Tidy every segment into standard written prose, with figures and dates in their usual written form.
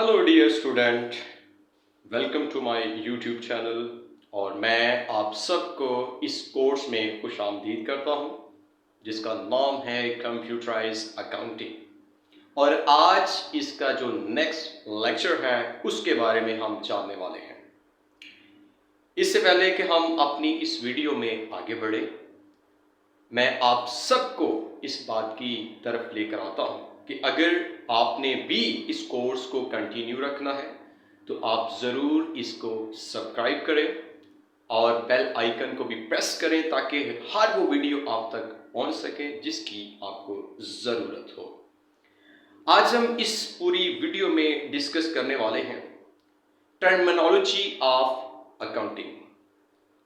Hello dear student, welcome to my YouTube channel. और मैं आप सबको इस कोर्स में खुशामदीद करता हूं जिसका नाम है कंप्यूटराइज्ड अकाउंटिंग। और आज इसका जो नेक्स्ट लेक्चर है उसके बारे में हम जानने वाले हैं। इससे पहले कि हम अपनी इस वीडियो में आगे बढ़े, मैं आप सबको इस बात की तरफ लेकर आता हूं कि अगर आपने भी इस कोर्स को कंटिन्यू रखना है तो आप ज़रूर इसको सब्सक्राइब करें और बेल आइकन को भी प्रेस करें ताकि हर वो वीडियो आप तक पहुंच सके जिसकी आपको ज़रूरत हो। आज हम इस पूरी वीडियो में डिस्कस करने वाले हैं टर्मिनोलॉजी ऑफ अकाउंटिंग।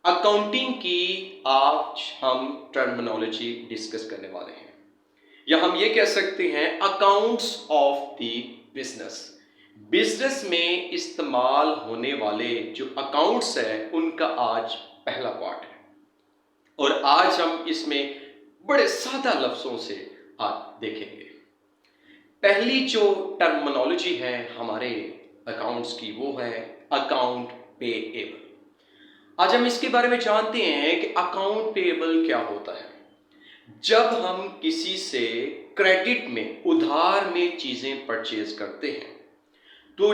अकाउंटिंग की आज हम टर्मिनोलॉजी डिस्कस करने वाले हैं, या हम ये कह सकते हैं accounts of the business. Business में इस्तेमाल होने वाले जो अकाउंट्स है उनका आज पहला पार्ट है। और आज हम इसमें बड़े सादा लफ्जों से आज देखेंगे। पहली जो टर्मिनोलॉजी है हमारे अकाउंट्स की वो है अकाउंट पेएबल। आज हम इसके बारे में जानते हैं कि अकाउंट पेएबल क्या होता है। जब हम किसी से क्रेडिट में, उधार में चीजें परचेज करते हैं तो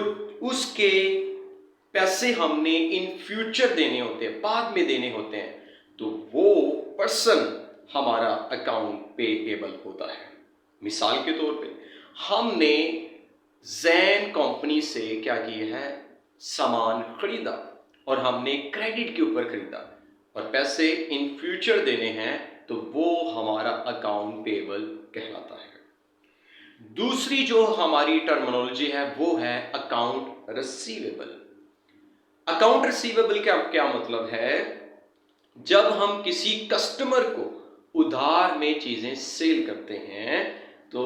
उसके पैसे हमने इन फ्यूचर देने होते हैं, बाद में देने होते हैं, तो वो पर्सन हमारा अकाउंट पेएबल होता है। मिसाल के तौर पे हमने जैन कंपनी से क्या किया है, सामान खरीदा और हमने क्रेडिट के ऊपर खरीदा और पैसे इन फ्यूचर देने हैं तो वो हमारा अकाउंट पेएबल कहलाता है। दूसरी जो हमारी टर्मिनोलॉजी है वो है अकाउंट रिसीवेबल। अकाउंट रिसीवेबल का क्या मतलब है, जब हम किसी कस्टमर को उधार में चीजें सेल करते हैं तो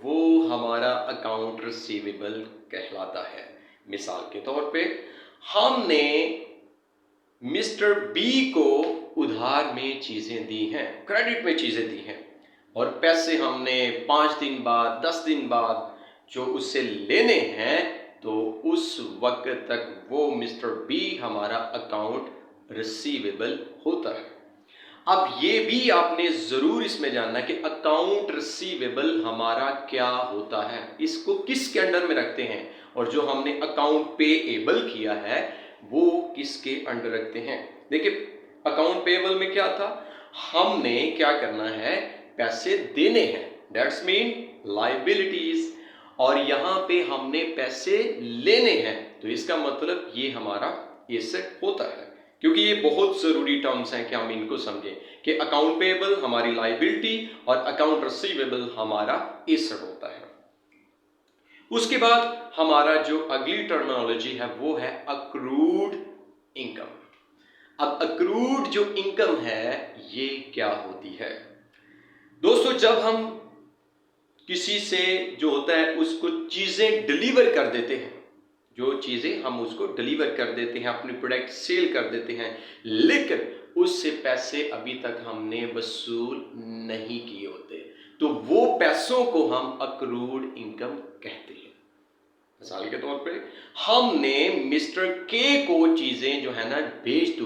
वो हमारा अकाउंट रिसीवेबल कहलाता है। मिसाल के तौर पे हमने मिस्टर बी को उधार में चीजें दी हैं, क्रेडिट में चीजें दी हैं और पैसे हमने 5 दिन बाद, 10 दिन बाद जो उससे लेने हैं तो उस वक्त तक वो मिस्टर बी हमारा अकाउंट रिसीवेबल होता है। अब ये भी आपने जरूर इसमें जानना कि अकाउंट रिसीवेबल हमारा क्या होता है, इसको किसके अंडर में रखते हैं, और जो हमने अकाउंट पेएबल किया है वो किसके अंडर रखते हैं। देखिए अकाउंट पेएबल में क्या था, हमने क्या करना है, पैसे देने हैं, दैट्स मीन लायबिलिटीज, और यहां पे हमने पैसे लेने हैं तो इसका मतलब ये हमारा एसेट होता है। क्योंकि ये बहुत जरूरी टर्म्स हैं कि हम इनको समझें कि अकाउंट पेएबल हमारी लायबिलिटी और अकाउंट रिसीवेबल हमारा एसेट होता है। उसके बाद हमारा जो अगली टर्मिनोलॉजी है वो है अक्रूड इनकम। अब अक्रूड जो इनकम है ये क्या होती है दोस्तों, जब हम किसी से जो होता है उसको चीजें डिलीवर कर देते हैं, जो चीजें हम उसको डिलीवर कर देते हैं, अपनी प्रोडक्ट सेल कर देते हैं, लेकिन उससे पैसे अभी तक हमने वसूल नहीं किए होते, तो वो पैसों को हम अक्रूड इनकम कहते हैं। मिसाल के तौर पे हमने मिस्टर के को चीजें जो है ना बेच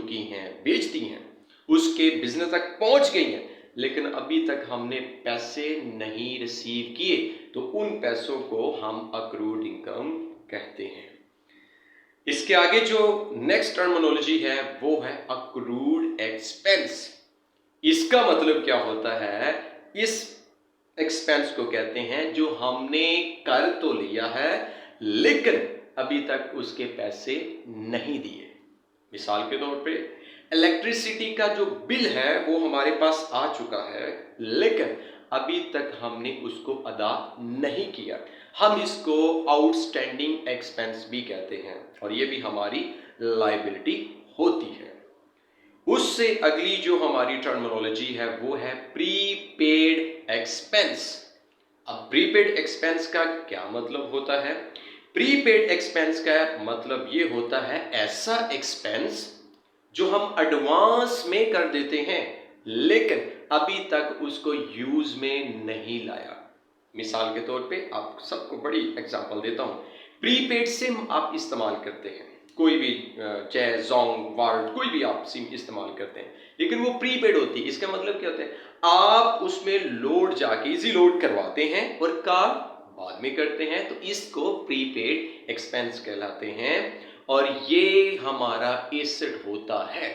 दी हैं, उसके बिजनेस तक पहुंच गई हैं, लेकिन अभी तक हमने पैसे नहीं रिसीव किए, तो उन पैसों को हम अक्रूड इनकम कहते हैं। इसके आगे जो नेक्स्ट टर्मिनोलॉजी है वो है अक्रूड एक्सपेंस। इसका मतलब क्या होता है, इस एक्सपेंस को कहते हैं जो हमने कर तो लिया है लेकिन अभी तक उसके पैसे नहीं दिए। मिसाल के तौर पे इलेक्ट्रिसिटी का जो बिल है वो हमारे पास आ चुका है लेकिन अभी तक हमने उसको अदा नहीं किया, हम इसको आउटस्टैंडिंग एक्सपेंस भी कहते हैं और ये भी हमारी लायबिलिटी होती है। उससे अगली जो हमारी टर्मिनोलॉजी है वो है प्रीपेड एक्सपेंस। अब प्रीपेड एक्सपेंस का क्या मतलब होता है, प्रीपेड एक्सपेंस का मतलब ये होता है ऐसा एक्सपेंस जो हम एडवांस में कर देते हैं लेकिन अभी तक उसको यूज में नहीं लाया। मिसाल के तौर पे आप सबको बड़ी एग्जांपल देता हूं, प्रीपेड सिम आप इस्तेमाल करते हैं, कोई भी चाहे जोंग, वर्ल्ड, कोई भी आप सिम इस्तेमाल करते हैं, लेकिन वो प्रीपेड होती है। इसका मतलब क्या होता है, आप उसमें लोड जाके इजी लोड करवाते हैं और कॉल बाद में करते हैं, तो इसको प्रीपेड एक्सपेंस कहलाते हैं और ये हमारा एसेट होता है।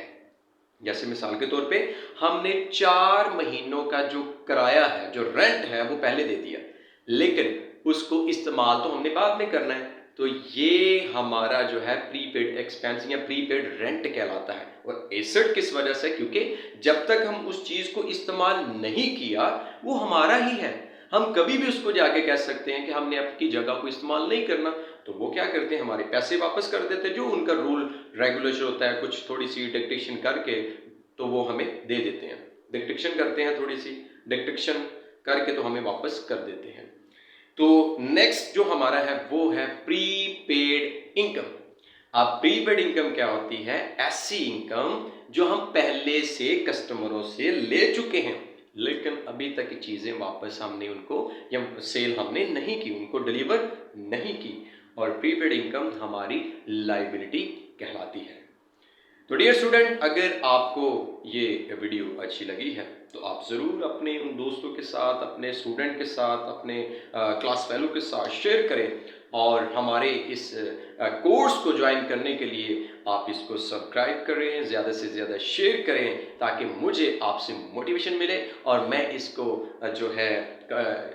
जैसे मिसाल के तौर पे हमने 4 महीनों का जो किराया है, जो रेंट है, वो पहले दे दिया, लेकिन उसको इस्तेमाल तो हमने बाद में करना है, तो ये हमारा जो है प्रीपेड एक्सपेंस या प्रीपेड रेंट कहलाता है। और एसेट किस वजह से, क्योंकि जब तक हम उस चीज को इस्तेमाल नहीं किया वो हमारा ही है। हम कभी भी उसको जाके कह सकते हैं कि हमने आपकी जगह को इस्तेमाल नहीं करना, तो वो क्या करते हैं, हमारे पैसे वापस कर देते हैं, जो उनका रूल रेगुलेशन होता है, कुछ थोड़ी सी डिक्टेशन करके तो वो हमें दे देते हैं, डिक्टेशन करते हैं, थोड़ी सी डिक्टेशन करके तो हमें वापस कर देते हैं। तो नेक्स्ट जो हमारा है वो है प्रीपेड इनकम। अब प्रीपेड इनकम क्या होती है, ऐसी इनकम जो हम पहले से कस्टमरों से ले चुके हैं, लेकिन अभी तक की चीजें वापस हमने उनको या सेल हमने नहीं की, उनको डिलीवर नहीं की, और प्रीपेड इनकम हमारी लायबिलिटी कहलाती है। तो डियर स्टूडेंट, अगर आपको ये वीडियो अच्छी लगी है तो आप ज़रूर अपने उन दोस्तों के साथ, अपने स्टूडेंट के साथ, अपने क्लास फेलो के साथ शेयर करें, और हमारे इस कोर्स को ज्वाइन करने के लिए आप इसको सब्सक्राइब करें, ज़्यादा से ज़्यादा शेयर करें, ताकि मुझे आपसे मोटिवेशन मिले और मैं इसको जो है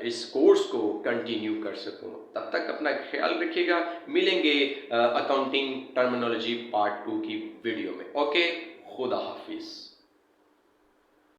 इस कोर्स को कंटिन्यू कर सकूं। तब तक अपना ख्याल रखिएगा, मिलेंगे अकाउंटिंग टर्मिनोलॉजी पार्ट 2 की वीडियो में। ओके, खुदा हाफिज़।